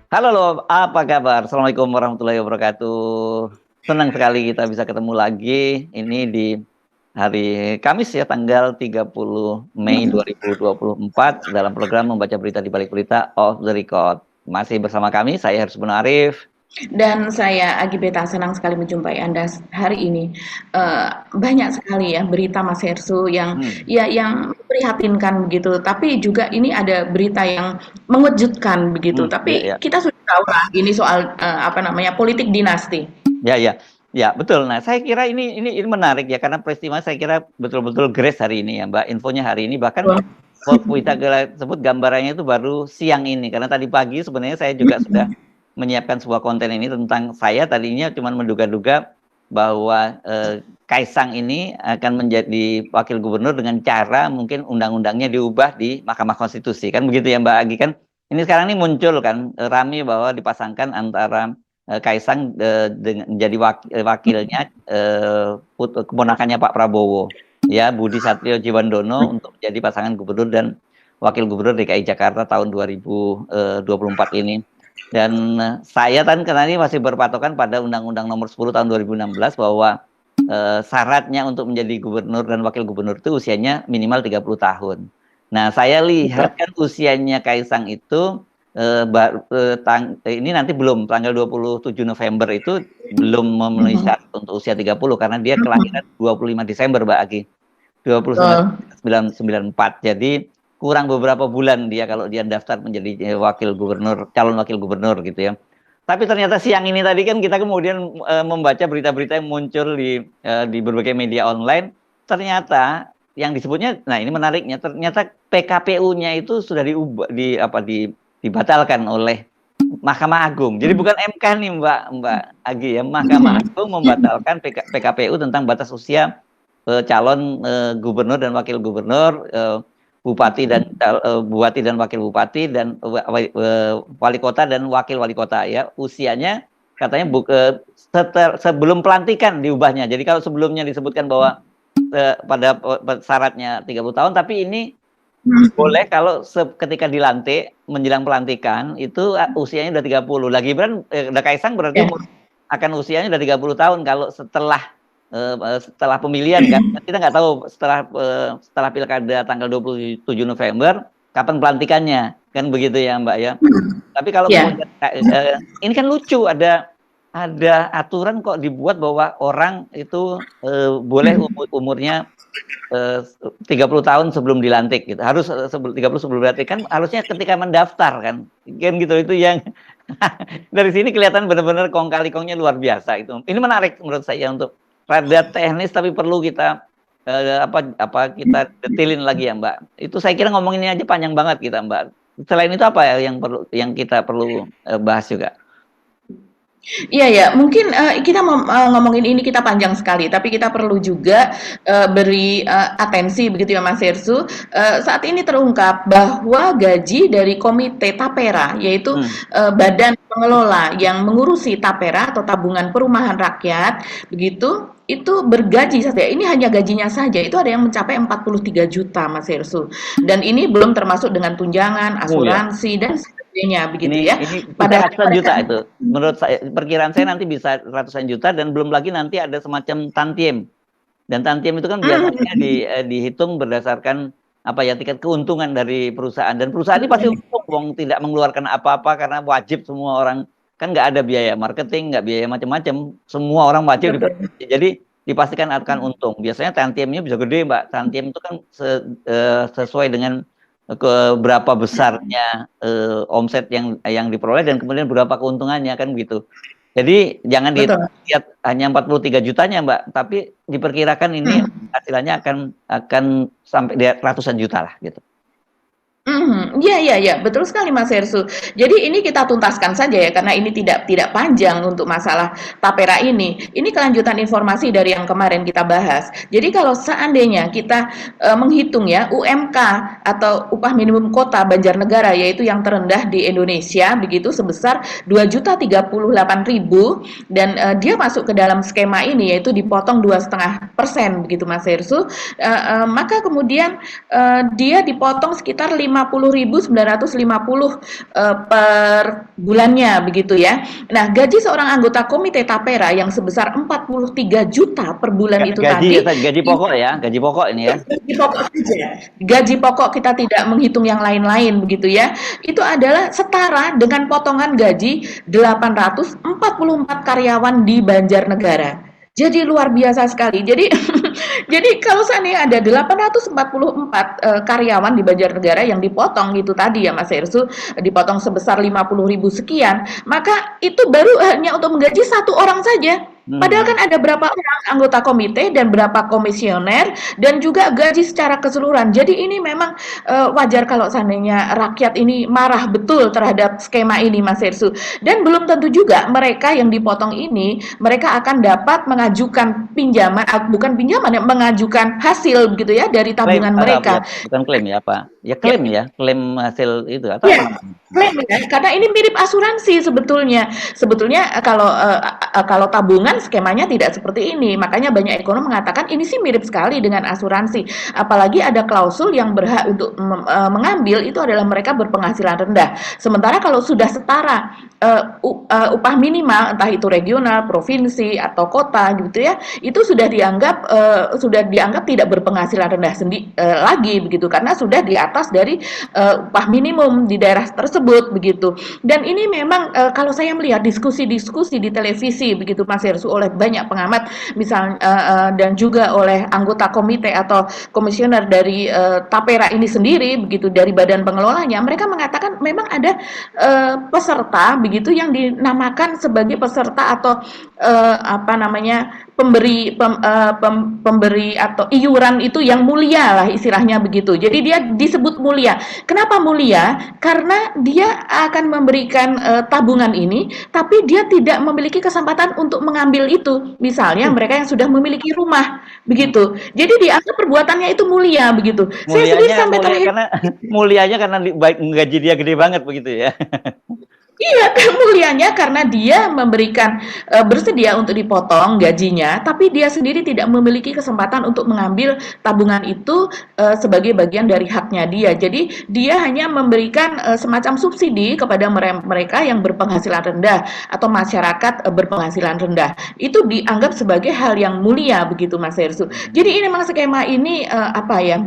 Halo loh, apa kabar? Assalamualaikum warahmatullahi wabarakatuh. Senang sekali kita bisa ketemu lagi. Ini di hari Kamis ya, tanggal 30 Mei 2024 dalam program membaca berita di balik berita off the record. Masih bersama kami, saya Harus Arif. Dan saya Agi Beta senang sekali menjumpai Anda hari ini. Banyak sekali ya berita Mas Hersu yang Hmm, yang memprihatinkan begitu, tapi juga ini ada berita yang mengejutkan begitu. ya, Tapi ya, kita sudah tahu lah ini soal apa namanya politik dinasti. ya, ya, ya, betul. Nah, saya kira ini menarik ya karena peristiwa saya kira betul-betul grace hari ini ya, Mbak. Infonya hari ini bahkan kita sebut gambarannya itu baru siang ini karena tadi pagi sebenarnya saya juga sudah menyiapkan sebuah konten ini tentang saya tadinya cuma menduga-duga bahwa Kaisang ini akan menjadi wakil gubernur dengan cara mungkin undang-undangnya diubah di Mahkamah Konstitusi kan begitu ya Mbak Agi kan ini sekarang ini muncul kan rame bahwa dipasangkan antara Kaisang dengan menjadi wakilnya keponakannya Pak Prabowo ya Budi Satrio Djiwandono untuk menjadi pasangan gubernur dan wakil gubernur DKI Jakarta tahun 2024 ini. Dan saya kan karena ini masih berpatokan pada Undang-Undang Nomor 10 tahun 2016 bahwa syaratnya untuk menjadi gubernur dan wakil gubernur itu usianya minimal 30 tahun. Nah, saya Betul. lihat kan usianya Kaisang itu ini nanti belum tanggal 27 November itu belum memenuhi Mhm. syarat untuk usia 30 karena dia kelahiran 25 Desember Mbak Agi. 1994. Jadi kurang beberapa bulan dia kalau dia daftar menjadi calon wakil gubernur gitu ya. Tapi ternyata siang ini tadi kan kita kemudian membaca berita-berita yang muncul di berbagai media online. Ternyata yang disebutnya, nah ini menariknya, ternyata PKPU-nya itu sudah dibatalkan oleh Mahkamah Agung. Jadi bukan MK nih Mbak Agi ya, Mahkamah Agung membatalkan PKPU tentang batas usia calon gubernur dan wakil gubernur, bupati dan wakil bupati dan wali kota dan wakil wali kota ya. Usianya katanya sebelum pelantikan diubahnya. Jadi kalau sebelumnya disebutkan bahwa pada syaratnya 30 tahun tapi ini boleh kalau ketika dilantik menjelang pelantikan itu usianya udah 30. Lah Gibran udah Kaisang berarti Ya. akan usianya udah 30 tahun kalau setelah pemilihan kan kita nggak tahu setelah pilkada tanggal 27 November kapan pelantikannya kan begitu ya Mbak ya. Tapi kalau Ya. kemudian ini kan lucu ada aturan kok dibuat bahwa orang itu boleh umurnya 30 tahun sebelum dilantik gitu. Harus 30 sebelum dilantik kan harusnya ketika mendaftar kan. Kan gitu itu yang dari sini kelihatan benar-benar kong kali kongnya luar biasa itu. Ini menarik menurut saya untuk rada teknis tapi perlu kita kita detilin lagi ya Mbak. Itu saya kira ngomongin ini aja panjang banget kita Mbak. Selain itu apa ya yang kita perlu bahas juga? Iya ya, mungkin kita ngomongin ini kita panjang sekali, tapi kita perlu juga beri atensi begitu ya Mas Hersu. Saat ini terungkap bahwa gaji dari Komite Tapera, yaitu Hmm. badan pengelola yang mengurusi Tapera atau Tabungan Perumahan Rakyat, begitu itu bergaji saja. Ini hanya gajinya saja, itu ada yang mencapai 43 juta Mas Hersu. Dan ini belum termasuk dengan tunjangan, Oh ya. asuransi dan sebagainya begitu ya. Ini bisa Padahal ratusan mereka juta itu. Menurut saya, perkiraan saya nanti bisa ratusan juta dan belum lagi nanti ada semacam tantiem. Dan tantiem itu kan biasanya dihitung berdasarkan apa ya tingkat keuntungan dari perusahaan dan perusahaan ini pasti untung wong tidak mengeluarkan apa-apa karena wajib semua orang kan nggak ada biaya marketing nggak biaya macam-macam semua orang wajib betul. jadi dipastikan akan untung biasanya tantiemnya bisa gede Mbak tantiem itu kan sesuai dengan ke berapa besarnya omset yang diperoleh dan kemudian berapa keuntungannya kan gitu. Jadi jangan Betul. dilihat hanya 43 jutanya Mbak, tapi diperkirakan ini hasilnya akan sampai di ratusan juta lah gitu. Mhm, iya iya iya, betul sekali Mas Hersu. Jadi ini kita tuntaskan saja ya, karena ini tidak panjang untuk masalah tapera ini. Ini kelanjutan informasi dari yang kemarin kita bahas. Jadi kalau seandainya kita menghitung ya UMK atau upah minimum kota Banjarnegara yaitu yang terendah di Indonesia begitu sebesar 2.038.000 dan dia masuk ke dalam skema ini yaitu dipotong 2,5% begitu Mas Hersu. Maka kemudian dia dipotong sekitar 50.950 per bulannya begitu ya. Nah, gaji seorang anggota komite tapera yang sebesar 43 juta per bulan itu Gaji tadi gaji pokok ya, gaji pokok ini ya. gaji pokok saja. Gaji pokok kita tidak menghitung yang lain-lain begitu ya. Itu adalah setara dengan potongan gaji 844 karyawan di Banjarnegara. Jadi luar biasa sekali. Jadi jadi kalau seandainya ada 844 karyawan di Banjarnegara yang dipotong gitu tadi ya Mas Hersu, dipotong sebesar 50.000 sekian, maka itu baru hanya untuk menggaji satu orang saja. Padahal kan ada berapa orang anggota komite dan berapa komisioner dan juga gaji secara keseluruhan. Jadi ini memang wajar kalau seandainya rakyat ini marah betul terhadap skema ini Mas Hersu. Dan belum tentu juga mereka yang dipotong ini mereka akan dapat mengajukan pinjaman, bukan pinjaman ya, mengajukan hasil begitu ya dari tabungan mereka. Bukan klaim ya apa? Ya klaim ya, klaim hasil itu atau ya, klaim ya, karena ini mirip asuransi sebetulnya. Sebetulnya kalau tabungan skemanya tidak seperti ini. Makanya banyak ekonom mengatakan ini sih mirip sekali dengan asuransi. Apalagi ada klausul yang berhak untuk mengambil itu adalah mereka berpenghasilan rendah. Sementara kalau sudah setara upah minimal entah itu regional, provinsi atau kota gitu ya, itu sudah dianggap tidak berpenghasilan rendah lagi begitu karena sudah di atas dari upah minimum di daerah tersebut begitu. Dan ini memang kalau saya melihat diskusi-diskusi di televisi begitu Mas Hersu oleh banyak pengamat misalnya dan juga oleh anggota komite atau komisioner dari tapera ini sendiri begitu dari badan pengelolanya, mereka mengatakan memang ada peserta begitu yang dinamakan sebagai peserta atau pemberi atau iuran itu yang mulia lah istilahnya begitu. Jadi dia disebut mulia. Kenapa mulia? Karena dia akan memberikan tabungan ini, tapi dia tidak memiliki kesempatan untuk mengambil itu. Misalnya mereka yang sudah memiliki rumah, begitu. Jadi dianggap perbuatannya itu mulia, begitu. Saya sendiri sampai terakhir mulianya karena baik gaji dia gede banget begitu ya. Iya, mulianya karena dia memberikan bersedia untuk dipotong gajinya, tapi dia sendiri tidak memiliki kesempatan untuk mengambil tabungan itu sebagai bagian dari haknya dia. Jadi dia hanya memberikan semacam subsidi kepada mereka yang berpenghasilan rendah atau masyarakat berpenghasilan rendah. Itu dianggap sebagai hal yang mulia begitu Mas Hersu. Jadi ini memang skema ini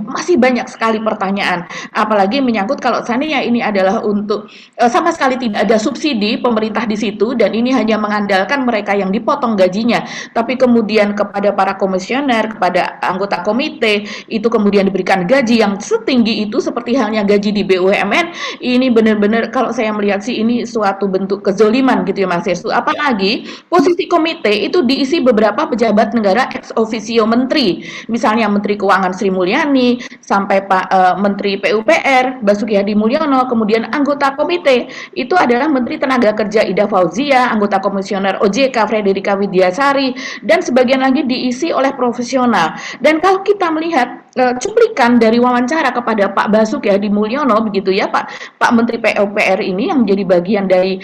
masih banyak sekali pertanyaan, apalagi menyangkut kalau seandainya ini adalah untuk sama sekali tidak ada subsidi pemerintah di situ dan ini hanya mengandalkan mereka yang dipotong gajinya, tapi kemudian kepada para komisioner, kepada anggota komite itu kemudian diberikan gaji yang setinggi itu seperti halnya gaji di BUMN. Ini benar-benar kalau saya melihat sih ini suatu bentuk kezoliman gitu ya Mas Hersu. Apalagi posisi komite itu diisi beberapa pejabat negara ex officio menteri, misalnya Menteri Keuangan Sri Mulyani sampai Pak Menteri PUPR Basuki Hadi Mulyono, kemudian anggota komite itu adalah Menteri Tenaga Kerja Ida Fauzia, anggota komisioner OJK Frederika Widyasari, dan sebagian lagi diisi oleh profesional. Dan kalau kita melihat cuplikan dari wawancara kepada Pak Basuki Hadi Mulyono begitu ya Pak Menteri PUPR ini yang menjadi bagian dari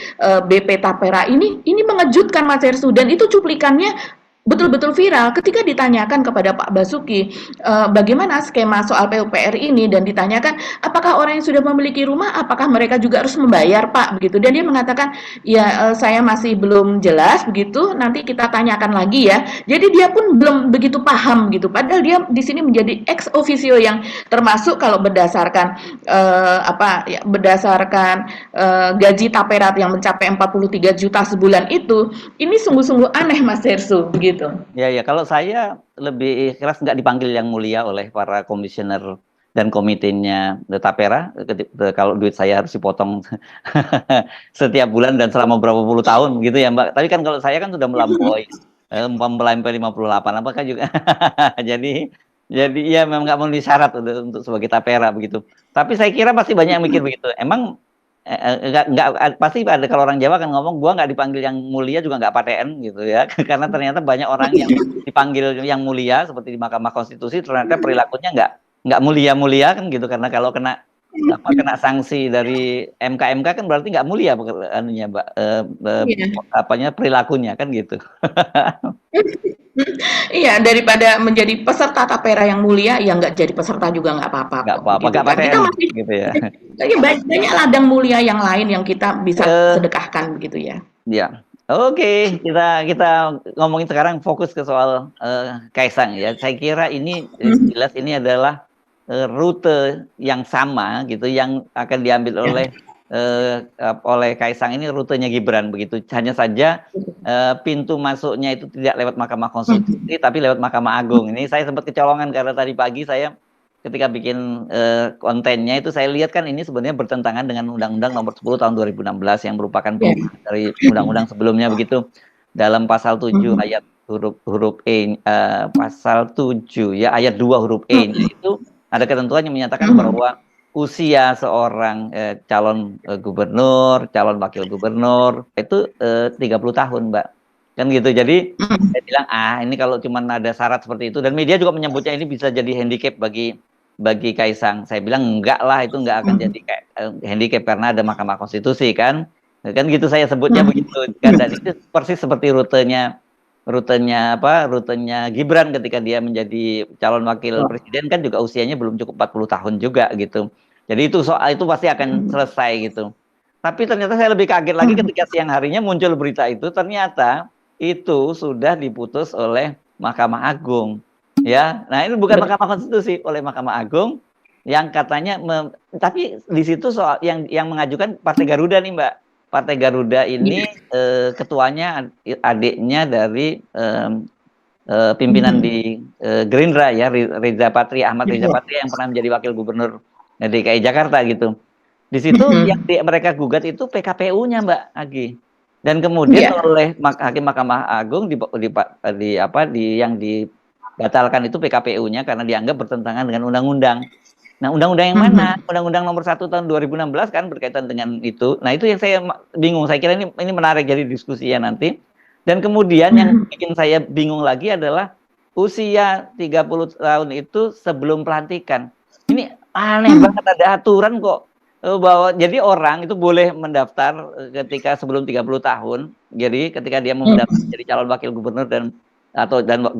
BP Tapera ini mengejutkan Mas Hersu, dan itu cuplikannya betul-betul viral ketika ditanyakan kepada Pak Basuki bagaimana skema soal PUPR ini dan ditanyakan apakah orang yang sudah memiliki rumah apakah mereka juga harus membayar Pak begitu, dan dia mengatakan ya saya masih belum jelas begitu, nanti kita tanyakan lagi ya. Jadi dia pun belum begitu paham gitu, padahal dia di sini menjadi ex officio yang termasuk kalau berdasarkan gaji Tapera yang mencapai 43 juta sebulan itu, ini sungguh-sungguh aneh Mas Hersu begitu. Ya, kalau saya lebih keras nggak dipanggil yang mulia oleh para komisioner dan komitenya Tapera. Kalau duit saya harus dipotong setiap bulan dan selama berapa puluh tahun gitu ya Mbak. Tapi kan kalau saya kan sudah melampaui 58, apakah juga jadi ya memang nggak memenuhi syarat untuk sebagai Tapera begitu. Tapi saya kira pasti banyak yang mikir begitu. Emang nggak pasti ada, kalau orang Jawa kan ngomong gua nggak dipanggil yang mulia juga nggak paten gitu ya. Karena ternyata banyak orang yang dipanggil yang mulia seperti di Mahkamah Konstitusi ternyata perilakunya nggak mulia-mulia kan gitu, karena kalau kena kena sanksi dari MK kan berarti nggak mulia anunya, Mbak, Iya. apanya, perilakunya, kan gitu. Iya, daripada menjadi peserta tapera yang mulia, ya nggak jadi peserta juga nggak apa-apa Nggak kok, apa-apa, begitu nggak kan. Kita PTN, masih gitu ya. banyak banyak ladang mulia yang lain yang kita bisa Eh, sedekahkan begitu ya. Ya, oke, kita ngomongin sekarang fokus ke soal Kaisang ya. Saya kira ini Mhm, jelas ini adalah rute yang sama gitu, yang akan diambil ya. oleh Kaisang ini rutenya Gibran begitu. Hanya saja pintu masuknya itu tidak lewat Mahkamah Mhm, Konstitusi, tapi lewat Mahkamah Agung. Ini saya sempat kecolongan karena tadi pagi saya ketika bikin kontennya itu saya lihat kan ini sebenarnya bertentangan dengan Undang-Undang Nomor 10 Tahun 2016 yang merupakan ya. perubahan dari undang-undang sebelumnya begitu. Dalam pasal 7 Mhm, ayat huruf huruf E, pasal 7 ya ayat 2 huruf E-nya mhm, itu ada ketentuan yang menyatakan mhm, bahwa usia seorang calon gubernur, calon wakil gubernur itu 30 tahun, Mbak. Kan gitu. Jadi mhm, saya bilang, ini kalau cuma ada syarat seperti itu, dan media juga menyebutnya ini bisa jadi handicap bagi Kaisang. Saya bilang enggak lah, itu enggak akan mhm, jadi kayak handicap karena ada Mahkamah Konstitusi kan. Kan gitu saya sebutnya mhm, begitu kan, dan itu persis seperti rutenya rutenya apa rutenya Gibran ketika dia menjadi calon wakil presiden kan juga usianya belum cukup 40 tahun juga gitu. Jadi itu soal itu pasti akan mhm, selesai gitu. Tapi ternyata saya lebih kaget lagi mhm. ketika siang harinya muncul berita itu, ternyata itu sudah diputus oleh Mahkamah Agung. Ya, nah ini bukan Bet Mahkamah Konstitusi, oleh Mahkamah Agung yang katanya tapi di situ soal yang mengajukan Partai Garuda nih, Mbak. Partai Garuda ini iya, ketuanya adiknya dari pimpinan mhm, di Gerindra ya, Reza Patria, Ahmad Reza iya, Patria yang pernah menjadi wakil gubernur DKI Jakarta gitu. Di situ yang mhm, mereka gugat itu PKPU-nya, Mbak Agi. Dan kemudian iya, oleh Hakim Mahkamah Agung yang dibatalkan itu PKPU-nya karena dianggap bertentangan dengan undang-undang. Nah, undang-undang yang mana? mhm, Undang-Undang Nomor 1 Tahun 2016 kan berkaitan dengan itu. Nah, itu yang saya bingung. Saya kira ini menarik jadi diskusi ya nanti. Dan kemudian yang mhm, bikin saya bingung lagi adalah usia 30 tahun itu sebelum pelantikan. Ini aneh mhm, banget, ada aturan kok bahwa jadi orang itu boleh mendaftar ketika sebelum 30 tahun. Jadi ketika dia mau mendaftar mhm, jadi calon wakil gubernur dan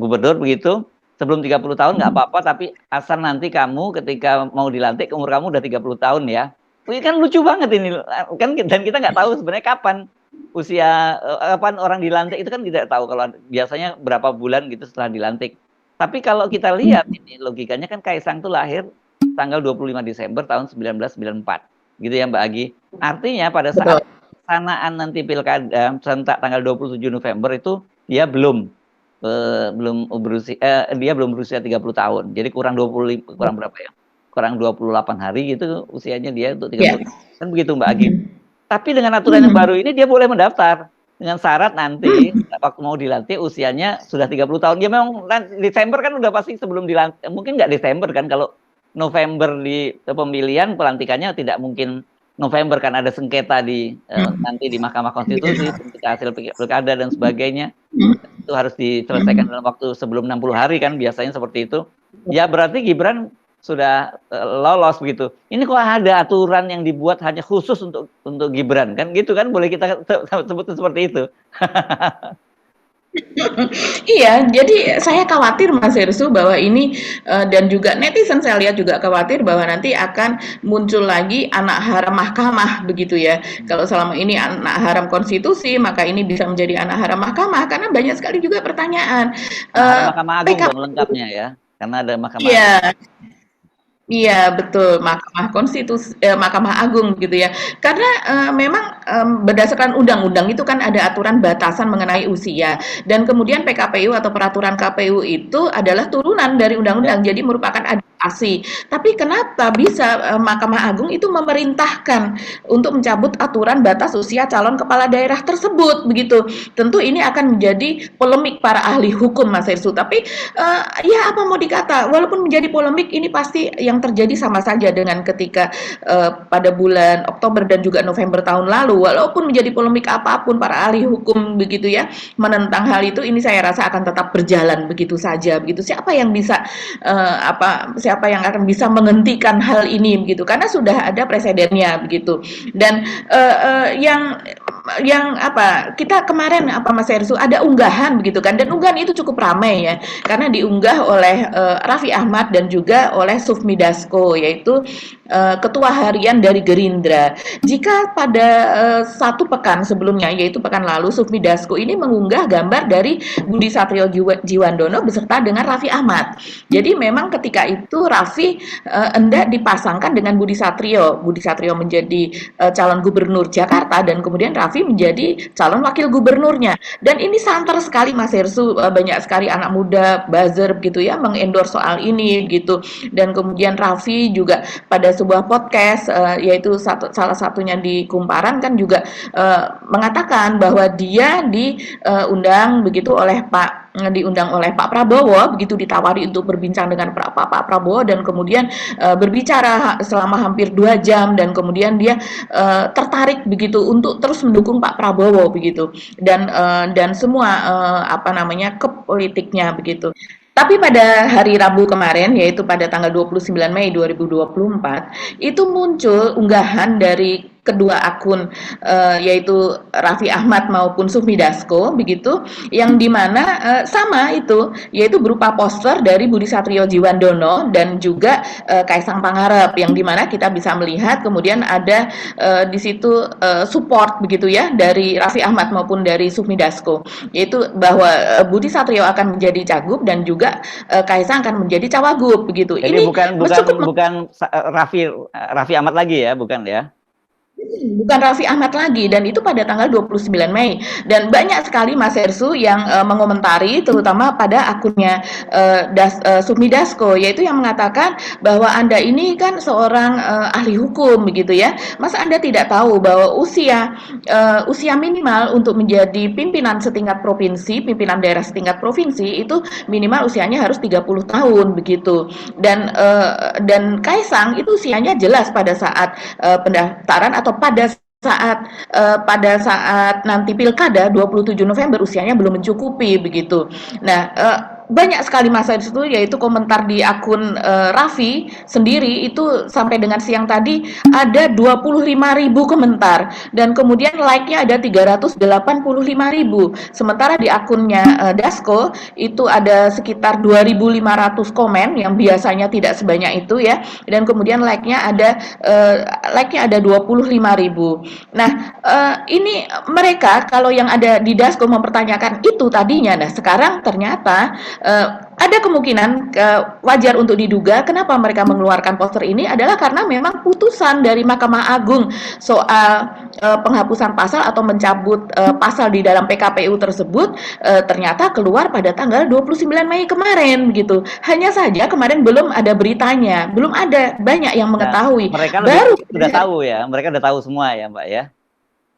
gubernur begitu, sebelum 30 tahun nggak mhm, apa-apa, tapi asal nanti kamu ketika mau dilantik umur kamu udah 30 tahun ya. Ini kan lucu banget ini kan, dan kita nggak tahu sebenarnya kapan usia kapan orang dilantik itu kan tidak tahu, kalau biasanya berapa bulan gitu setelah dilantik. Tapi kalau kita lihat mhm, ini logikanya kan Kaisang tuh lahir tanggal 25 Desember tahun 1994 gitu ya Mbak Agi. Artinya pada saat betul, pelaksanaan nanti pilkada serentak tanggal 27 November itu dia belum berusia 30 tahun. Jadi kurang berapa ya? Kurang 28 hari gitu usianya dia untuk iya, 30 tahun. Kan begitu Mbak Agi. mhm, Tapi dengan aturan yang mhm, baru ini dia boleh mendaftar dengan syarat nanti mhm, waktu mau dilantik usianya sudah 30 tahun. Ya memang Desember kan udah pasti sebelum dilantik. Mungkin nggak Desember kan, kalau November di pemilihan pelantikannya tidak mungkin November kan, ada sengketa mhm, nanti di Mahkamah Konstitusi iya, tentang hasil pilkada dan sebagainya. mhm, Itu harus diselesaikan mhm, dalam waktu sebelum 60 hari kan biasanya seperti itu. Ya berarti Gibran sudah lolos begitu. Ini kok ada aturan yang dibuat hanya khusus untuk Gibran kan gitu kan, boleh kita sebut seperti itu. iya, jadi saya khawatir Mas Herssu bahwa ini dan juga netizen saya lihat juga khawatir bahwa nanti akan muncul lagi anak haram mahkamah begitu ya. Kalau selama ini anak haram konstitusi, maka ini bisa menjadi anak haram mahkamah karena banyak sekali juga pertanyaan. Nah, ada Eh, Mahkamah Agung dong PKPU, lengkapnya ya. Karena ada Mahkamah Agung. iya, iya betul, Mahkamah Agung gitu ya. Karena, memang, berdasarkan undang-undang itu kan ada aturan batasan mengenai usia dan kemudian PKPU atau peraturan KPU itu adalah turunan dari Ya. undang-undang, jadi merupakan adaptasi. Tapi kenapa bisa, Mahkamah Agung itu memerintahkan untuk mencabut aturan batas usia calon kepala daerah tersebut, begitu. Tentu ini akan menjadi polemik para ahli hukum Mas Herssu, tapi ya apa mau dikata, walaupun menjadi polemik ini pasti yang terjadi sama saja dengan ketika pada bulan Oktober dan juga November tahun lalu tahu, walaupun menjadi polemik apapun para ahli hukum begitu ya, menentang hal itu, ini saya rasa akan tetap berjalan begitu saja begitu. Siapa yang bisa siapa yang akan bisa menghentikan hal ini begitu? Karena sudah ada presidennya begitu. Dan yang apa kita kemarin Mas Ersu ada unggahan begitu kan, dan unggahan itu cukup ramai ya karena diunggah oleh Raffi Ahmad dan juga oleh Sufmi Dasko, yaitu ketua harian dari Gerindra. Jika pada satu pekan sebelumnya, yaitu pekan lalu, Sufmi Dasko ini mengunggah gambar dari Budi Satrio Jiwandono beserta dengan Raffi Ahmad. Jadi memang ketika itu Raffi hendak dipasangkan dengan Budi Satrio. Budi Satrio menjadi calon gubernur Jakarta dan kemudian Raffi menjadi calon wakil gubernurnya. Dan ini santer sekali Mas Hersu, banyak sekali anak muda buzzer begitu ya mengendorse soal ini gitu. Dan kemudian Raffi juga pada sebuah podcast yaitu salah satunya di Kumparan kan juga mengatakan bahwa dia diundang begitu oleh diundang oleh Pak Prabowo, begitu ditawari untuk berbincang dengan Pak Prabowo dan kemudian berbicara selama hampir 2 jam dan kemudian dia tertarik begitu untuk terus mendukung Pak Prabowo begitu dan semua ke politiknya begitu. Tapi pada hari Rabu kemarin, yaitu pada tanggal 29 Mei 2024, itu muncul unggahan dari kedua akun yaitu Raffi Ahmad maupun Sufmi Dasko begitu, yang dimana sama itu, yaitu berupa poster dari Budi Satrio Jiwandono dan juga Kaisang Pangarep, yang dimana kita bisa melihat kemudian ada di situ support begitu ya dari Raffi Ahmad maupun dari Sufmi Dasko, yaitu bahwa Budi Satrio akan menjadi cagup dan juga Kaisang akan menjadi cawagup begitu. Jadi ini bukan Raffi Ahmad lagi ya, bukan ya? Bukan Raffi Ahmad lagi, dan itu pada tanggal 29 Mei. Dan banyak sekali Mas Hersu yang mengomentari, terutama pada akunnya Sufmi Dasko, yaitu yang mengatakan bahwa Anda ini kan seorang ahli hukum begitu ya. Masa Anda tidak tahu bahwa usia minimal untuk menjadi pimpinan setingkat provinsi, pimpinan daerah setingkat provinsi itu minimal usianya harus 30 tahun begitu. Dan Kaisang itu usianya jelas pada saat pendaftaran atau pada saat nanti pilkada 27 November usianya belum mencukupi begitu. Nah, banyak sekali masa itu, yaitu komentar di akun Raffi sendiri itu sampai dengan siang tadi ada 25.000 komentar dan kemudian like-nya ada 385.000. Sementara di akunnya Dasko itu ada sekitar 2.500 komen yang biasanya tidak sebanyak itu ya, dan kemudian like-nya ada 25.000. Nah, ini mereka kalau yang ada di Dasko mempertanyakan itu tadinya. Nah, sekarang ternyata ada kemungkinan wajar untuk diduga kenapa mereka mengeluarkan poster ini adalah karena memang putusan dari Mahkamah Agung soal penghapusan pasal atau mencabut pasal di dalam PKPU tersebut ternyata keluar pada tanggal 29 Mei kemarin begitu. Hanya saja kemarin belum ada beritanya, belum ada banyak yang mengetahui. Mereka baru sudah tahu ya, mereka sudah tahu semua ya Mbak ya.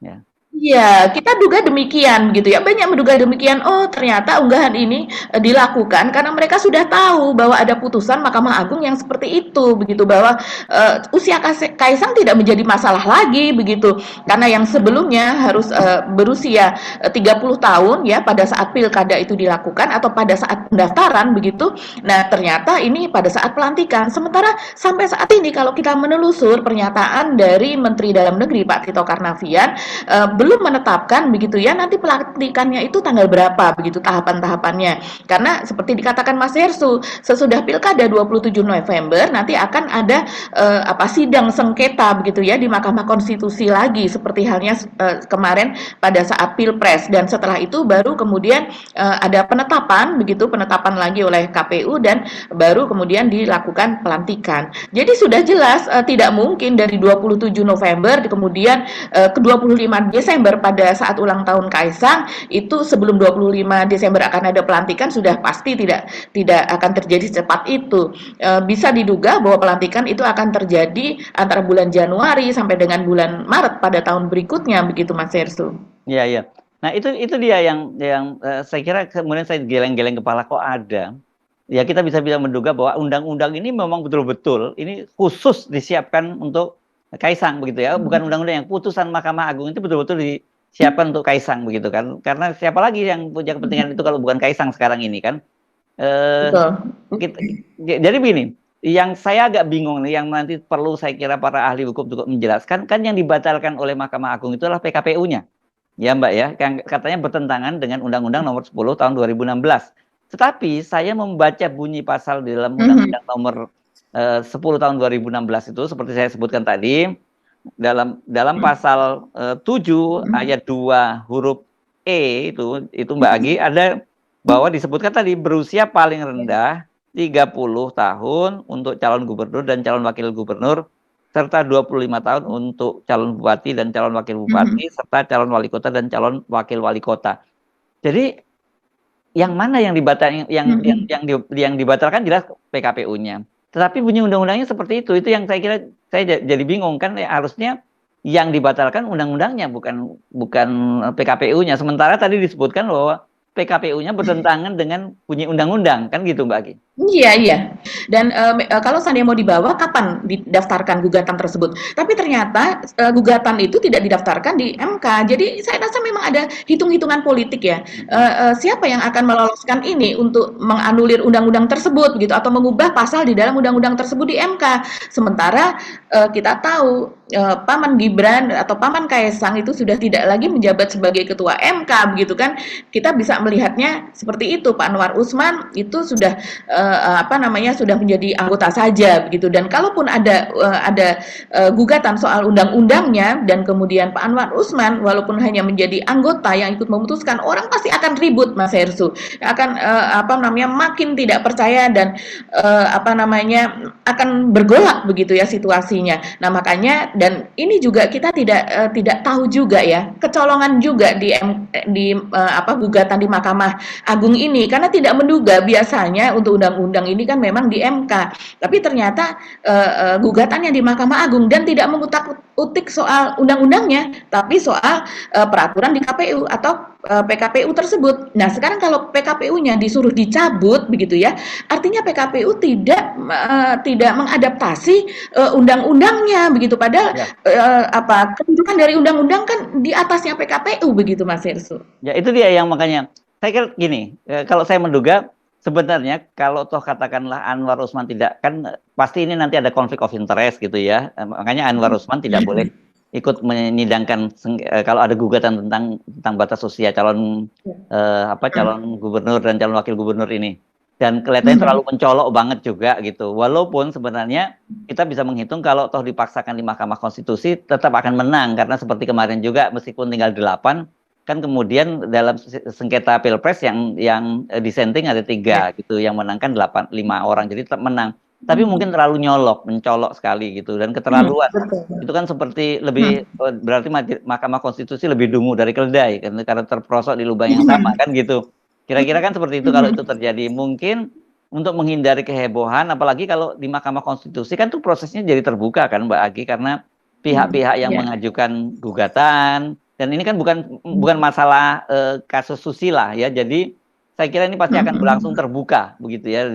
Ya. Iya, kita duga demikian gitu ya. Banyak menduga demikian. Oh, ternyata unggahan ini dilakukan karena mereka sudah tahu bahwa ada putusan Mahkamah Agung yang seperti itu begitu, bahwa usia Kaisang tidak menjadi masalah lagi begitu. Karena yang sebelumnya harus berusia 30 tahun ya pada saat pilkada itu dilakukan atau pada saat pendaftaran begitu. Nah, ternyata ini pada saat pelantikan. Sementara sampai saat ini kalau kita menelusur pernyataan dari Menteri Dalam Negeri Pak Tito Karnavian belum menetapkan begitu ya nanti pelantikannya itu tanggal berapa begitu tahapan-tahapannya. Karena seperti dikatakan Mas Hersu, sesudah pilkada 27 November nanti akan ada sidang sengketa begitu ya di Mahkamah Konstitusi lagi seperti halnya kemarin pada saat Pilpres, dan setelah itu baru kemudian ada penetapan lagi oleh KPU dan baru kemudian dilakukan pelantikan. Jadi sudah jelas tidak mungkin dari 27 November kemudian ke 25 Desember pada saat ulang tahun Kaisang itu sebelum 25 Desember akan ada pelantikan, sudah pasti tidak akan terjadi secepat itu. Bisa diduga bahwa pelantikan itu akan terjadi antara bulan Januari sampai dengan bulan Maret pada tahun berikutnya begitu Mas Hersu. Iya, iya. Nah, itu dia yang saya kira kemudian saya geleng-geleng kepala kok ada. Ya kita bisa menduga bahwa undang-undang ini memang betul-betul ini khusus disiapkan untuk Kaisang begitu ya, bukan undang-undang, yang putusan Mahkamah Agung itu betul-betul disiapkan untuk Kaisang begitu kan, karena siapa lagi yang punya kepentingan itu kalau bukan Kaisang sekarang ini kan. Eh, Betul. jadi begini, yang saya agak bingung nih, yang nanti perlu saya kira para ahli hukum juga menjelaskan, kan yang dibatalkan oleh Mahkamah Agung itu adalah PKPU-nya. Ya Mbak ya, yang katanya bertentangan dengan Undang-Undang Nomor 10 Tahun 2016. Tetapi saya membaca bunyi pasal di dalam Mhm, Undang-Undang Nomor 10 Tahun 2016 itu, seperti saya sebutkan tadi, dalam pasal 7 mhm, ayat 2 huruf E itu Mbak Agi, ada bahwa disebutkan tadi berusia paling rendah 30 tahun untuk calon gubernur dan calon wakil gubernur, serta 25 tahun untuk calon bupati dan calon wakil mhm, bupati, serta calon wali kota dan calon wakil wali kota. Jadi yang mana yang dibatal, mhm. yang dibatalkan jelas PKPU-nya. Tetapi bunyi undang-undangnya seperti itu yang saya kira saya jadi bingung kan, ya, harusnya yang dibatalkan undang-undangnya, bukan bukan PKPU-nya. Sementara tadi disebutkan bahwa PKPU-nya bertentangan dengan bunyi undang-undang kan gitu Mbak Aki. Iya iya. Dan, kalau seandainya mau dibawa, kapan didaftarkan gugatan tersebut? Tapi ternyata, gugatan itu tidak didaftarkan di MK. Jadi saya rasa memang ada hitung-hitungan politik ya. Siapa yang akan meloloskan ini untuk menganulir undang-undang tersebut gitu, atau mengubah pasal di dalam undang-undang tersebut di MK. Sementara, kita tahu, Paman Gibran atau Paman Kaisang itu sudah tidak lagi menjabat sebagai ketua MK begitu kan. Kita bisa melihatnya seperti itu, Pak Anwar Usman itu sudah apa namanya, sudah menjadi anggota saja begitu. Dan kalaupun ada gugatan soal undang-undangnya dan kemudian Pak Anwar Usman walaupun hanya menjadi anggota yang ikut memutuskan, orang pasti akan ribut Mas Hersu, akan apa namanya, makin tidak percaya dan apa namanya, akan bergolak begitu ya situasinya. Nah makanya, dan ini juga kita tidak tahu juga ya, kecolongan juga di apa, gugatan di Mahkamah Agung ini, karena tidak menduga biasanya untuk undang-undang ini kan memang di MK, tapi ternyata gugatannya di Mahkamah Agung dan tidak mengutak-utik soal undang-undangnya, tapi soal peraturan di KPU atau PKPU tersebut. Nah, sekarang kalau PKPU-nya disuruh dicabut begitu ya, artinya PKPU tidak mengadaptasi undang-undangnya begitu. Padahal Ya, apa, kedudukan dari undang-undang kan di atasnya PKPU begitu Mas Hersu. ya itu dia yang makanya saya kira gini, kalau saya menduga sebenarnya kalau toh katakanlah Anwar Usman tidak, kan pasti ini nanti ada konflik of interest gitu ya. Makanya Anwar Usman tidak boleh ikut menyidangkan kalau ada gugatan tentang batas usia calon calon gubernur dan calon wakil gubernur ini. Dan kelihatannya terlalu mencolok banget juga gitu. Walaupun sebenarnya kita bisa menghitung kalau toh dipaksakan di Mahkamah Konstitusi tetap akan menang, karena seperti kemarin juga meskipun tinggal 8, kan kemudian dalam sengketa Pilpres yang dissenting ada 3 gitu, yang menangkan 5 orang, jadi tetap menang. Tapi mungkin terlalu mencolok sekali gitu, dan keterlaluan. Betul. Itu kan seperti lebih berarti Mahkamah Konstitusi lebih dungu dari keledai karena terperosok di lubang yang sama kan gitu. Kira-kira kan seperti itu kalau itu terjadi. Mungkin untuk menghindari kehebohan, apalagi kalau di Mahkamah Konstitusi kan tuh prosesnya jadi terbuka kan Mbak Agi, karena pihak-pihak yang Ya. mengajukan gugatan, dan ini kan bukan masalah kasus susila ya. Jadi saya kira ini pasti akan berlangsung terbuka begitu ya,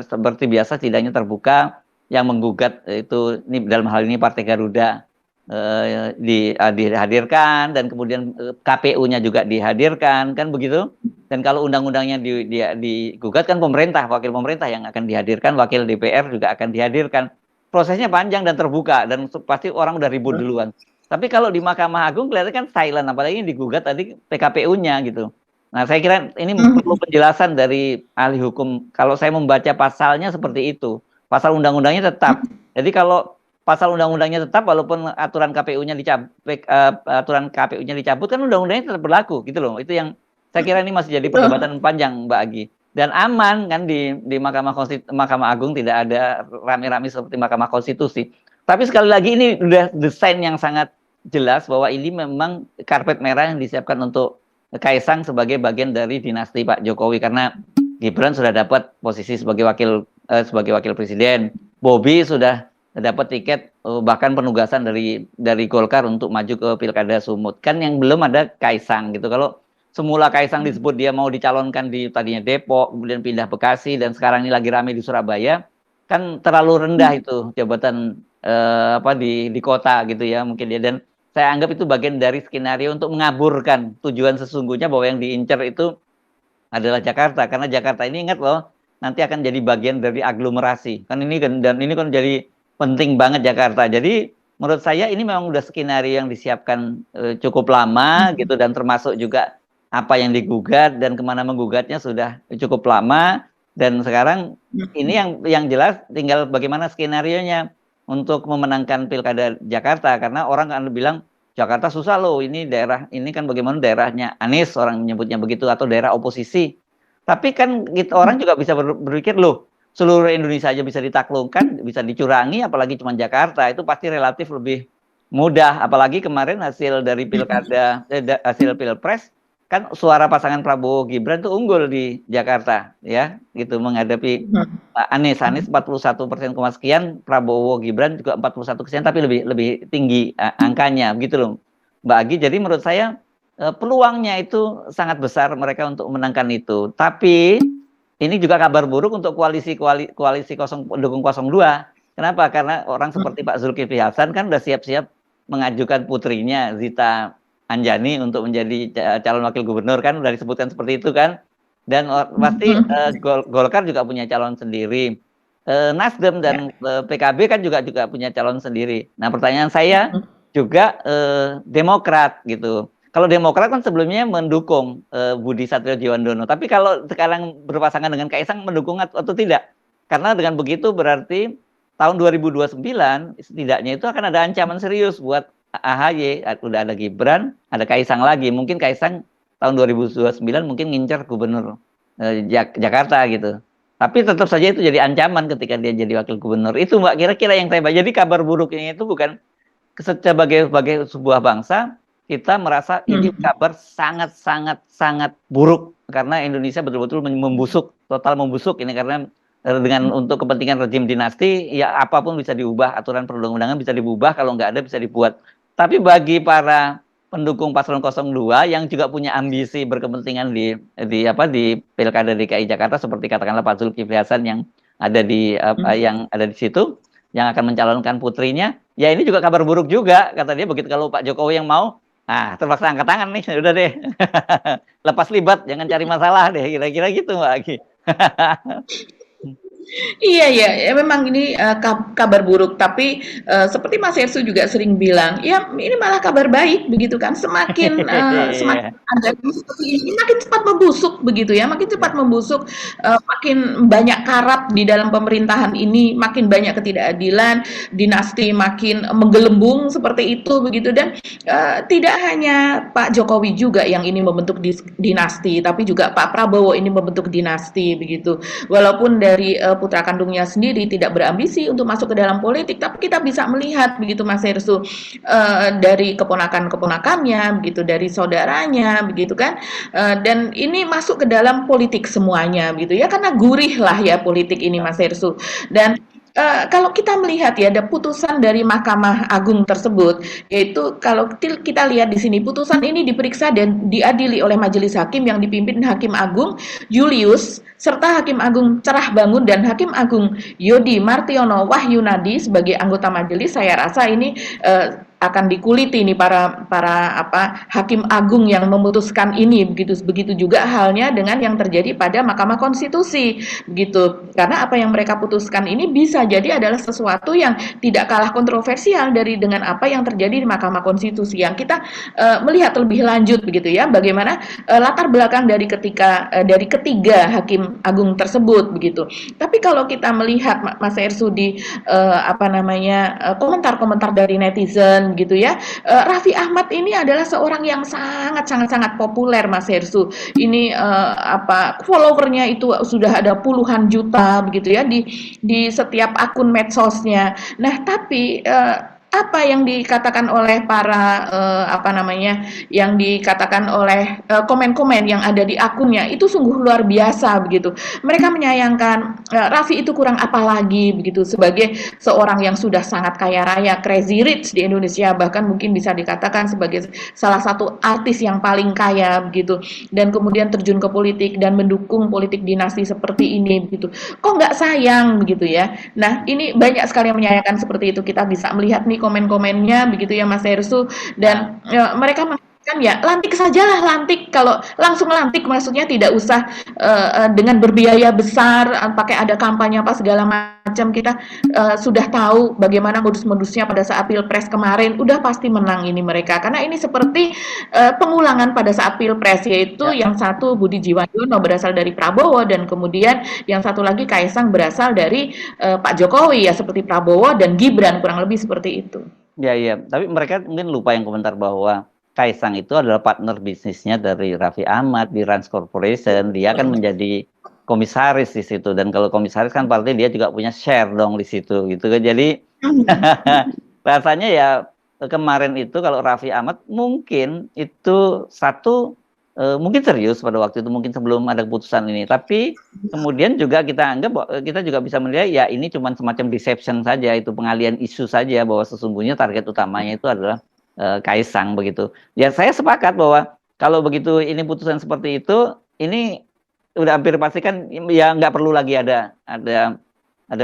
seperti biasa sidangnya terbuka, yang menggugat itu ini dalam hal ini Partai Garuda dihadirkan, dan kemudian KPU-nya juga dihadirkan kan begitu. Dan kalau undang-undangnya digugat kan wakil pemerintah yang akan dihadirkan, wakil DPR juga akan dihadirkan. Prosesnya panjang dan terbuka, dan pasti orang udah ribut duluan. Tapi kalau di Mahkamah Agung kelihatan kan silent, apalagi yang digugat tadi PKPU-nya gitu. Nah, saya kira ini perlu penjelasan dari ahli hukum. Kalau saya membaca pasalnya seperti itu, pasal undang-undangnya tetap. Jadi kalau pasal undang-undangnya tetap, walaupun aturan KPU-nya dicabut, kan undang-undangnya tetap berlaku gitu loh. Itu yang saya kira ini masih jadi Betul. perdebatan panjang Mbak Agi. Dan aman kan di Mahkamah Agung, tidak ada rame-rame seperti Mahkamah Konstitusi. Tapi sekali lagi ini udah desain yang sangat jelas bahwa ini memang karpet merah yang disiapkan untuk Kaisang sebagai bagian dari dinasti Pak Jokowi, karena Gibran sudah dapat posisi sebagai wakil presiden, Bobi sudah dapat tiket bahkan penugasan dari Golkar untuk maju ke Pilkada Sumut. Kan yang belum ada Kaisang gitu. Kalau semula Kaisang disebut dia mau dicalonkan di tadinya Depok, kemudian pindah Bekasi, dan sekarang ini lagi rame di Surabaya, kan terlalu rendah itu jabatan apa di kota gitu ya mungkin ya, dan saya anggap itu bagian dari skenario untuk mengaburkan tujuan sesungguhnya bahwa yang diincar itu adalah Jakarta, karena Jakarta ini ingat loh nanti akan jadi bagian dari aglomerasi kan ini kan, dan ini kan jadi penting banget Jakarta. Jadi menurut saya ini memang udah skenario yang disiapkan cukup lama gitu, dan termasuk juga apa yang digugat dan kemana menggugatnya sudah cukup lama, dan sekarang ini yang jelas tinggal bagaimana skenarionya untuk memenangkan pilkada Jakarta, karena orang akan bilang Jakarta susah loh, ini daerah ini kan bagaimana daerahnya Anies orang menyebutnya begitu, atau daerah oposisi. Tapi kan kita orang juga bisa berpikir loh, seluruh Indonesia aja bisa ditaklukkan, bisa dicurangi, apalagi cuma Jakarta, itu pasti relatif lebih mudah. Apalagi kemarin hasil dari pilkada, hasil pilpres, kan suara pasangan Prabowo Gibran tuh unggul di Jakarta, ya, gitu menghadapi Anies 41% sekian, Prabowo Gibran juga 41 sekian, tapi lebih tinggi angkanya, begitu loh, Mbak Agi. Jadi menurut saya peluangnya itu sangat besar mereka untuk menangkan itu. Tapi ini juga kabar buruk untuk koalisi pendukung 02. Kenapa? Karena orang seperti Pak Zulkifli Hasan kan udah siap-siap mengajukan putrinya Zita Anjani untuk menjadi calon wakil gubernur, kan udah disebutkan seperti itu kan. Dan pasti Golkar juga punya calon sendiri. Nasdem dan PKB kan juga punya calon sendiri. Nah, pertanyaan saya juga Demokrat gitu. Kalau Demokrat kan sebelumnya mendukung Budi Satrio Djiwandono, tapi kalau sekarang berpasangan dengan Kaisang, mendukung atau tidak? Karena dengan begitu berarti tahun 2029 setidaknya itu akan ada ancaman serius buat AHY. Udah ada Gibran, ada Kaisang lagi. Mungkin Kaisang tahun 2029 mungkin ngincar gubernur Jakarta gitu. Tapi tetap saja itu jadi ancaman ketika dia jadi wakil gubernur. Itu Mbak kira-kira yang saya baca. Jadi kabar buruknya itu bukan sebagai sebuah bangsa, kita merasa ini kabar sangat buruk karena Indonesia betul-betul membusuk, total membusuk ini, karena dengan untuk kepentingan rezim dinasti ya apapun bisa diubah, aturan perundang-undangan bisa diubah, kalau nggak ada bisa dibuat. Tapi bagi para pendukung paslon 02 yang juga punya ambisi berkepentingan di Pilkada DKI Jakarta, seperti katakanlah Pak Zulkifli Hasan yang ada di yang ada di situ, yang akan mencalonkan putrinya, ya ini juga kabar buruk juga, kata dia begitu. Kalau Pak Jokowi yang mau, nah terpaksa angkat tangan nih, udah deh, lepas libat, jangan cari masalah deh, kira-kira gitu Mbak Aki. Iya ya, ya memang ini kabar buruk. Tapi seperti Mas Hersu juga sering bilang, ya ini malah kabar baik begitu kan. Semakin ada seperti ini, makin cepat membusuk begitu ya, makin cepat membusuk, makin banyak karat di dalam pemerintahan ini, makin banyak ketidakadilan, dinasti makin menggelembung seperti itu begitu. Dan tidak hanya Pak Jokowi juga yang ini membentuk dinasti, tapi juga Pak Prabowo ini membentuk dinasti begitu. Walaupun dari putra kandungnya sendiri tidak berambisi untuk masuk ke dalam politik, tapi kita bisa melihat begitu Mas Hersu, dari keponakan-keponakannya begitu, dari saudaranya begitu kan, dan ini masuk ke dalam politik semuanya begitu ya, karena gurih lah ya politik ini Mas Hersu. Dan kalau kita melihat ya, ada putusan dari Mahkamah Agung tersebut, yaitu kalau kita lihat di sini, putusan ini diperiksa dan diadili oleh majelis hakim yang dipimpin Hakim Agung Julius, serta Hakim Agung Cerah Bangun dan Hakim Agung Yodi Martiono Wahyunadi sebagai anggota majelis. Saya rasa ini akan dikuliti nih para hakim agung yang memutuskan ini, begitu juga halnya dengan yang terjadi pada Mahkamah Konstitusi begitu, karena apa yang mereka putuskan ini bisa jadi adalah sesuatu yang tidak kalah kontroversial dengan apa yang terjadi di Mahkamah Konstitusi, yang kita melihat lebih lanjut begitu ya, bagaimana latar belakang dari ketiga hakim agung tersebut begitu. Tapi kalau kita melihat Mas Hersu di komentar-komentar dari netizen gitu ya, Raffi Ahmad ini adalah seorang yang sangat populer Mas Hersu. Ini followernya itu sudah ada puluhan juta begitu ya di setiap akun medsosnya. Nah, tapi apa yang dikatakan oleh para, apa namanya, yang dikatakan oleh, komen-komen yang ada di akunnya itu sungguh luar biasa begitu. Mereka menyayangkan, Raffi itu kurang apa lagi begitu sebagai seorang yang sudah sangat kaya raya, crazy rich di Indonesia, bahkan mungkin bisa dikatakan sebagai salah satu artis yang paling kaya begitu, dan kemudian terjun ke politik dan mendukung politik dinasti seperti ini begitu. Kok nggak sayang begitu ya? Nah, ini banyak sekali yang menyayangkan seperti itu. Kita bisa melihat nih komen-komennya begitu ya Mas Hersu, Nah, dan mereka mengatakan ya lantik sajalah, lantik, kalau langsung lantik maksudnya tidak usah dengan berbiaya besar, pakai ada kampanye apa segala macam. Kita sudah tahu bagaimana modus-modusnya pada saat pilpres kemarin, udah pasti menang ini mereka, karena ini seperti pengulangan pada saat pilpres, yaitu ya. yang satu Budi Jiwandono berasal dari Prabowo, dan kemudian yang satu lagi Kaisang berasal dari Pak Jokowi, ya seperti Prabowo dan Gibran, kurang lebih seperti itu. Ya, iya. Tapi mereka mungkin lupa yang komentar bahwa Kaisang itu adalah partner bisnisnya dari Raffi Ahmad di Rans Corporation. Dia kan menjadi komisaris di situ. Dan kalau komisaris kan berarti dia juga punya share dong di situ gitu kan. Jadi rasanya ya kemarin itu kalau Raffi Ahmad mungkin itu satu mungkin serius pada waktu itu, mungkin sebelum ada keputusan ini. Tapi kemudian juga kita anggap kita juga bisa melihat ya ini cuma semacam deception saja, itu pengalian isu saja, bahwa sesungguhnya target utamanya itu adalah Kaisang begitu. Ya saya sepakat bahwa kalau begitu ini putusan seperti itu, ini udah hampir pasti kan ya nggak perlu lagi ada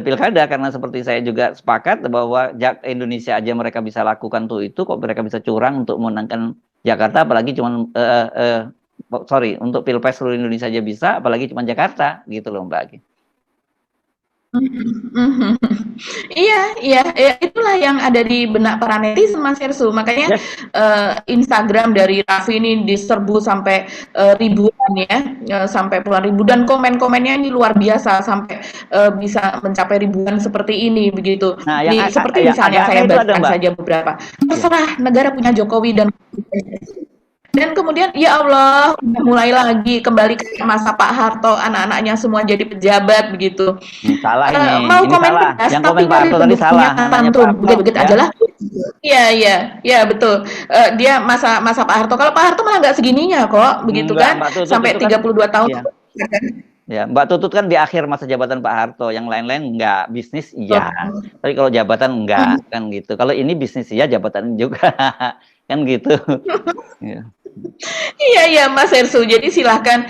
pilkada, karena seperti saya juga sepakat bahwa Indonesia aja mereka bisa lakukan tuh itu, kok mereka bisa curang untuk memenangkan Jakarta, apalagi cuma sorry, untuk pilpres seluruh Indonesia aja bisa, apalagi cuma Jakarta gitu loh Mbak Agi. Mhm. Iya, iya, ya itulah yang ada di benak para netizen Mas Hersu. Makanya Yes. Instagram dari Raffi ini diserbu sampai ribuan ya, sampai puluhan ribu, dan komen-komennya ini luar biasa sampai bisa mencapai ribuan seperti ini begitu. Nah, Nih seperti yang agak misalnya aneh saya itu ada bacakan Mbak. saja beberapa. Ya. Terserah negara punya Jokowi dan kemudian ya Allah udah mulai lagi kembali ke masa Pak Harto, anak-anaknya semua jadi pejabat begitu. Salah Mau ini komen salah. keras Yang tapi komen Pak nyari Harto tadi pendukungnya salah, namanya Pak tantrum, Harto begitu-begitu ya. aja lah. Iya, iya, iya betul. Dia masa masa Pak Harto. Kalau Pak Harto malah nggak segininya kok, begitu Enggak, kan? Mbak Tutut Sampai itu kan 32 tahun. ya. Ya, Mbak Tutut kan di akhir masa jabatan Pak Harto, yang lain-lain enggak, bisnis iya. Tapi kalau jabatan enggak kan gitu. Kalau ini bisnis iya, jabatan juga. Kan gitu. Ya. Iya, iya Mas Hersu. Jadi silahkan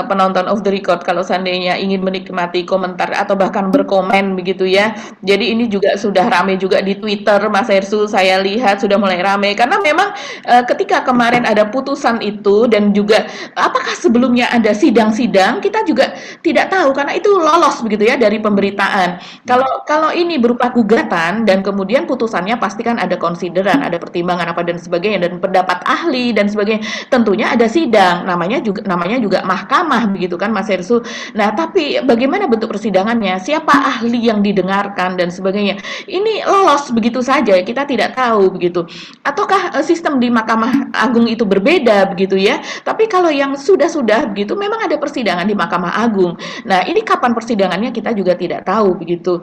penonton of the record kalau seandainya ingin menikmati komentar atau bahkan berkomen begitu ya. Jadi ini juga sudah rame juga di Twitter Mas Hersu. Saya lihat sudah mulai rame karena memang ketika kemarin ada putusan itu, dan juga apakah sebelumnya ada sidang-sidang, kita juga tidak tahu karena itu lolos begitu ya dari pemberitaan. Kalau kalau ini berupa gugatan dan kemudian putusannya pasti kan ada konsideran, ada pertimbangan apa dan sebagainya, dan pendapat ahli dan sebagainya. Tentunya ada sidang, namanya juga mahkamah begitu kan Mas Hersu. Nah, tapi bagaimana bentuk persidangannya? Siapa ahli yang didengarkan dan sebagainya? Ini lolos begitu saja, kita tidak tahu begitu. Ataukah sistem di Mahkamah Agung itu berbeda begitu ya? Tapi kalau yang sudah-sudah begitu memang ada persidangan di Mahkamah Agung. Nah, ini kapan persidangannya kita juga tidak tahu begitu.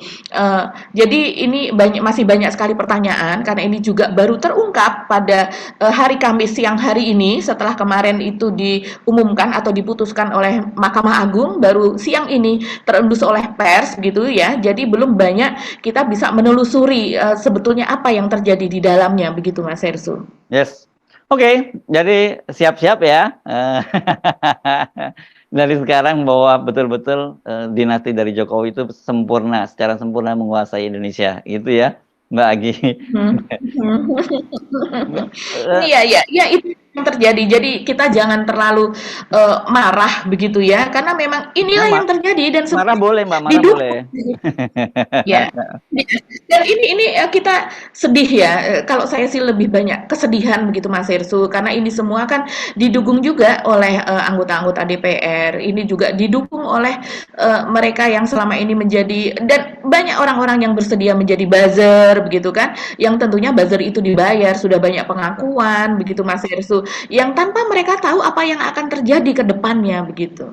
Jadi ini masih banyak sekali pertanyaan karena ini juga baru terungkap pada hari Kamis siang hari ini, setelah kemarin itu diumumkan atau diputuskan oleh Mahkamah Agung, baru siang ini terendus oleh pers gitu ya. Jadi belum banyak kita bisa menelusuri sebetulnya apa yang terjadi di dalamnya begitu Mas Hersu. Yes. Oke, jadi siap-siap ya. Dari sekarang bahwa betul-betul dinasti dari Jokowi itu secara sempurna menguasai Indonesia, gitu ya, Mbak Agi. Iya, iya, iya itu yang terjadi. Jadi kita jangan terlalu marah begitu ya, karena memang inilah yang terjadi dan Marah semua boleh Mbak, marah boleh. didukung. Ya, dan ini kita sedih ya. Kalau saya sih lebih banyak kesedihan begitu Mas Hersu, karena ini semua kan didukung juga oleh anggota-anggota DPR. Ini juga didukung oleh mereka yang selama ini menjadi, dan banyak orang-orang yang bersedia menjadi buzzer begitu kan, yang tentunya buzzer itu dibayar, sudah banyak pengakuan begitu Mas Hersu, yang tanpa mereka tahu apa yang akan terjadi ke depannya begitu.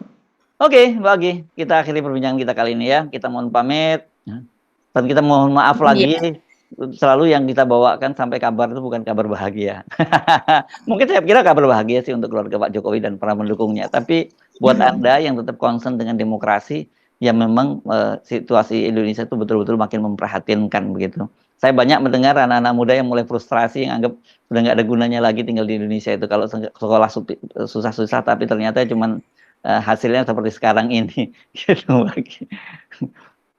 Oke, Mbak Agi, kita akhiri perbincangan kita kali ini ya. Kita mohon pamit dan kita mohon maaf Iya. lagi selalu yang kita bawakan sampai kabar itu bukan kabar bahagia. Mungkin saya kira kabar bahagia sih untuk keluarga Pak Jokowi dan para pendukungnya, tapi buat Anda yang tetap concern dengan demokrasi, ya memang, situasi Indonesia itu betul-betul makin memprihatinkan begitu. Saya banyak mendengar anak-anak muda yang mulai frustrasi, yang anggap sudah nggak ada gunanya lagi tinggal di Indonesia itu kalau sekolah susah-susah, tapi ternyata cuman, hasilnya seperti sekarang ini, gitu lagi.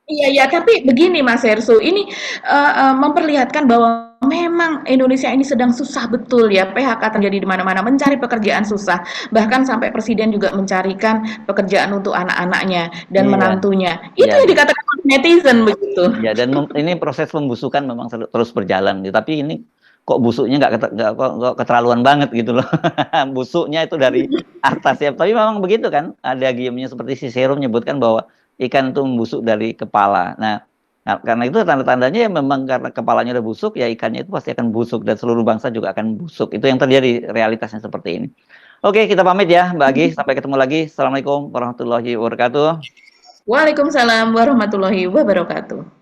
Iya ya, tapi begini Mas Herssu, ini, memperlihatkan bahwa memang Indonesia ini sedang susah betul ya, PHK terjadi di mana-mana, mencari pekerjaan susah, bahkan sampai presiden juga mencarikan pekerjaan untuk anak-anaknya dan Iya, menantunya. Itu iya, yang dikatakan oleh netizen begitu. iya, dan ini proses pembusukan memang terus berjalan gitu, tapi ini kok busuknya kok keterlaluan banget gitu loh. Busuknya itu dari atas ya, tapi memang begitu kan, ada giumnya seperti Cicero menyebutkan bahwa ikan itu membusuk dari kepala. Nah, karena itu tanda-tandanya ya memang karena kepalanya udah busuk, ya ikannya itu pasti akan busuk dan seluruh bangsa juga akan busuk. Itu yang terjadi realitasnya seperti ini. Oke, kita pamit ya Mbak Agi, sampai ketemu lagi. Assalamualaikum warahmatullahi wabarakatuh. Waalaikumsalam warahmatullahi wabarakatuh.